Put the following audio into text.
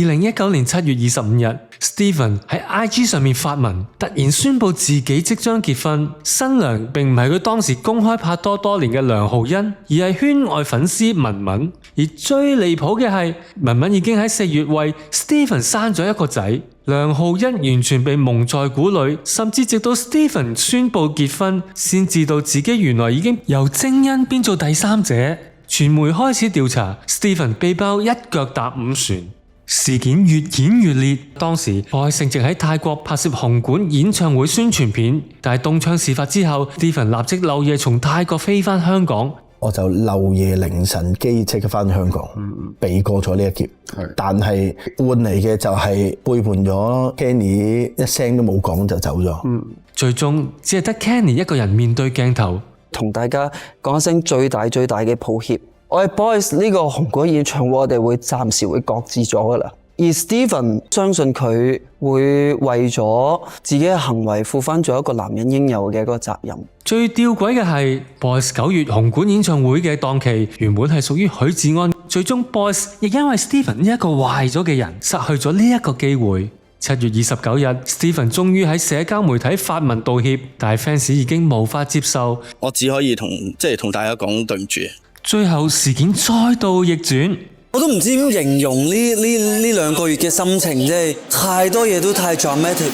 2019年7月25日 ，Stephen 喺 IG 上面發文，突然宣布自己即將結婚。新娘並唔係佢當時公開拍拖多年嘅梁浩欣，而係圈外粉絲文文。而最離譜嘅係，文文已經喺4月為 Stephen 生咗一個仔。梁浩欣完全被蒙在鼓裏，甚至直到 Stephen 宣布結婚，先知道自己原來已經由精英變做第三者。傳媒開始調查 ，Stephen 被爆一腳踏五船。事件越演越烈，當時Boys正喺泰國拍攝紅館演唱會宣傳片，但係東窗事發之後 ，Stephen 立即漏夜從泰國飛返香港。我就漏夜凌晨機即刻返香港，避過咗呢一劫。但係換嚟嘅就係背叛咗 Kenny， 一聲都冇講就走咗。最終只係得 Kenny 一個人面對鏡頭，同大家講一聲最大嘅抱歉。我哋 Boys 呢個紅館演唱會，我哋會暫時會擱置咗噶啦。而 Stephen 相信佢會為咗自己嘅行為負翻咗一個男人應有嘅一個責任。最吊詭嘅係 Boys 9月紅館演唱會嘅檔期原本係屬於許志安，最終 Boys 亦因為 Stephen 呢一個壞咗嘅人失去咗呢一個機會。7月29日 Stephen 終於喺社交媒體發文道歉，但係 fans 已經無法接受。我只可以同大家講對唔住。最後事件再度逆轉。我都唔知點形容呢2個月嘅心情，即係太多嘢都太 dramatic。